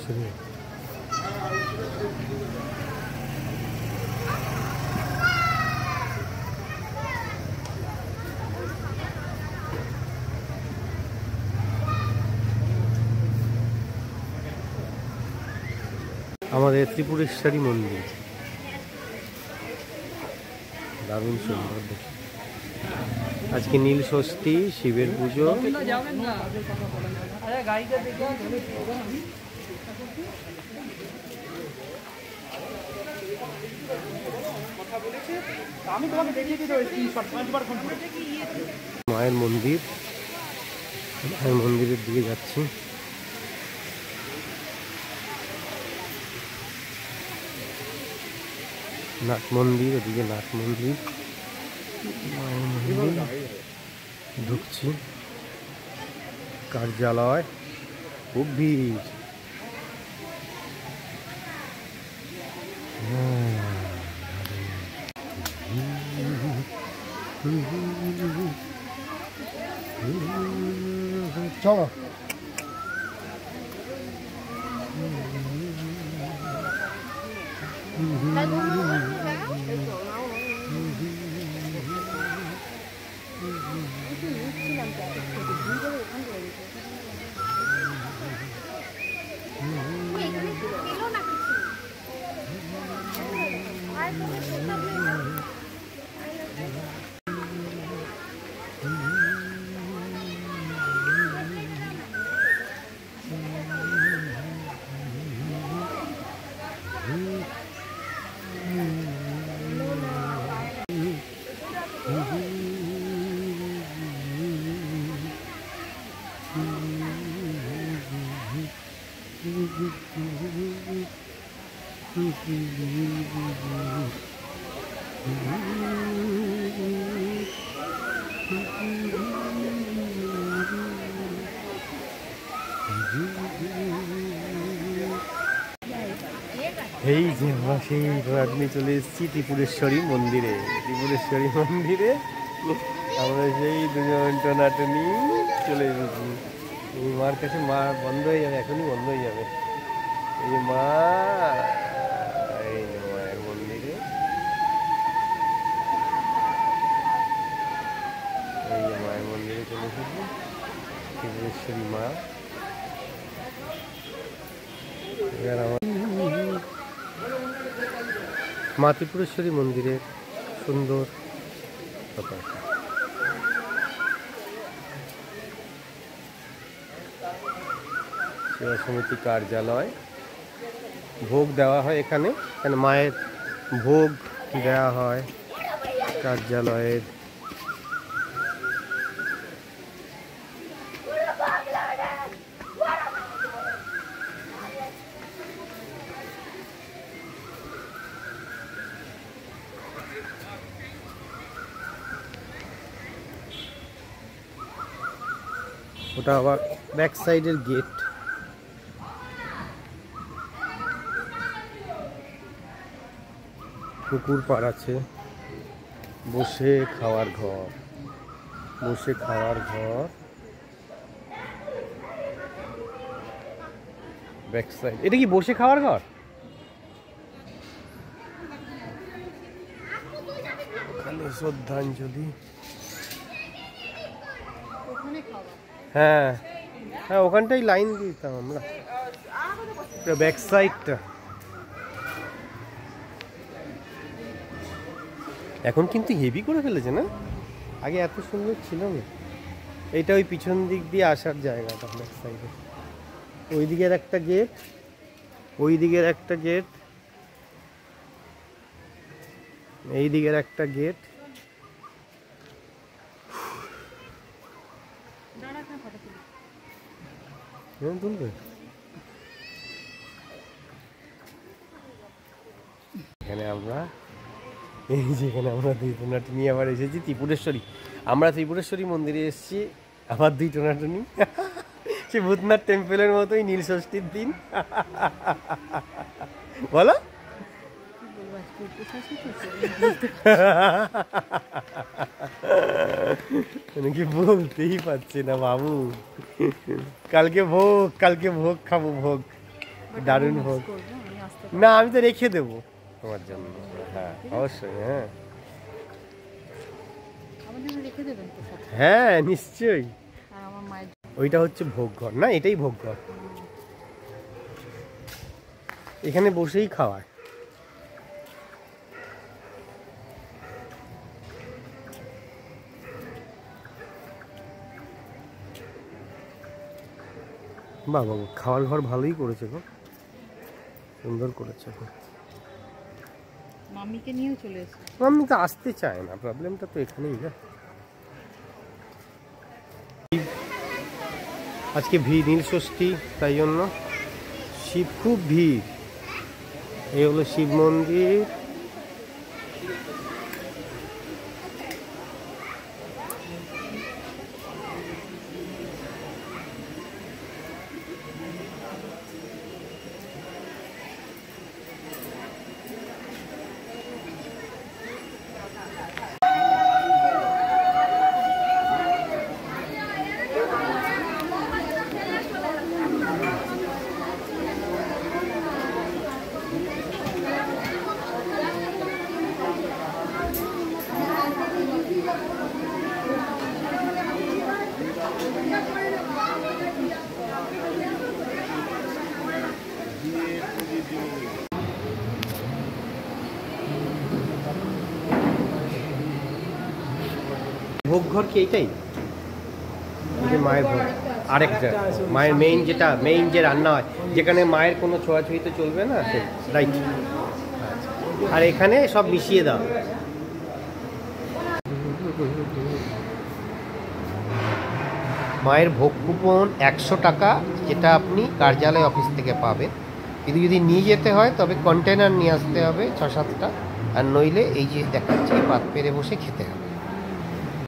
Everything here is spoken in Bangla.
ত্রিপুরেশ্বরী। আমাদের ত্রিপুরেশ্বরী মন্দির দারুণ সুন্দর দেখি। আজকে নীল ষষ্ঠী, শিবের পুজো। মায়ের মন্দির, মায়ের মন্দিরের দিকে যাচ্ছি। নাট মন্দির, ওদিকে নাট মন্দির, মায়ের মন্দির ঢুকছি। কার্যালয়, খুব ভিড়। চলো এই যে আমরা সেই রাজনী চলে এসেছি ত্রিপুরেশ্বরী মন্দিরে। ত্রিপুরেশ্বরী মন্দিরে আমরা সেই দুজন টনাটনি চলে এসেছি। এই মার কাছে মা বন্ধ হয়ে যাবে, এখনই বন্ধ হয়ে যাবে। এই মা, এই মায়ের মন্দিরে, এই যে মায়ের মন্দিরে চলে এসেছি। ত্রিপুরেশ্বরী মা। এবার আমার মা ত্রিপুরেশ্বরী মন্দিরের সুন্দর কথা। সেবা সমিতি কার্যালয়, ভোগ দেওয়া হয় এখানে। এখানে মায়ের ভোগ দেওয়া হয় কার্যালয়ের। ওটা আবার ব্যাক সাইডের গেট। পুকুর পাড় আছে, বসে খাওয়ার ঘর, বসে খাওয়ার ঘর ব্যাক সাইড। এটা কি বসে খাওয়ার ঘর? ওখানে শ্রদ্ধাঞ্জলি। হ্যাঁ হ্যাঁ, ওখানটাই লাইন দিতাম আমরা। ব্যাক সাইডটা এখন কিন্তু হেভি করে ফেলেছে না? আগে এত সুন্দর ছিল না। এইটা ওই পিছন দিক দিয়ে আসার জায়গাটা ব্যাক সাইডে। ওই দিকের একটা গেট, ওই দিকের একটা গেট, এই দিকের একটা গেট। তুলবে এখানে আমরা, এই যেখানে আমরা দুই টোনাটুনি আবার এসেছি ত্রিপুরেশ্বরী। আমরা ত্রিপুরেশ্বরী মন্দিরে এসেছি, আবার দুই টোনাটুনি। সে ভূতনাথ টেম্পলের মতোই নীল ষষ্ঠীর দিন। বলো কি বলতেই পারছে না বাবু। কালকে ভোগ, কালকে ভোগ খাবো, ভোগ দারুণ ভোগ। না আমি তো রেখে দেবো তোমার জন্য। হ্যাঁ অবশ্যই, হ্যাঁ হ্যাঁ নিশ্চয়ই। ওইটা হচ্ছে ভোগ ঘর না, এটাই ভোগ ঘর। এখানে বসেই খাওয়ায়। বাবা খাওয়ার ঘর ভালোই করেছে গো, সুন্দর করেছে গো। মাম্মিকে নিয়েও চলে এসেছে। মাম্মি তো আসতে চায় না, প্রবলেমটা তো এখানেই না। আজকে ভিড়, নীল ষষ্ঠী, তাই জন্য শিব খুব ভিড়। এই হলো শিব মন্দির। ভোগ ঘর কি এইটাই? মায়ের ভোগ আরেকটা, মায়ের মেইন যেটা, মেইন যে রান্না হয়, যেখানে মায়ের কোনো ছোঁয়াছুঁয়ি তো চলবে না, সে রাইট। আর এখানে সব মিশিয়ে দাও। মায়ের ভোগ কুপন 100 টাকা, যেটা আপনি কার্যালয় অফিস থেকে পাবেন। কিন্তু যদি নিয়ে যেতে হয় তবে কন্টেনার নিয়ে আসতে হবে 6-7টা, আর নইলে এই যে দেখাচ্ছি পাত পেরে বসে খেতে হবে।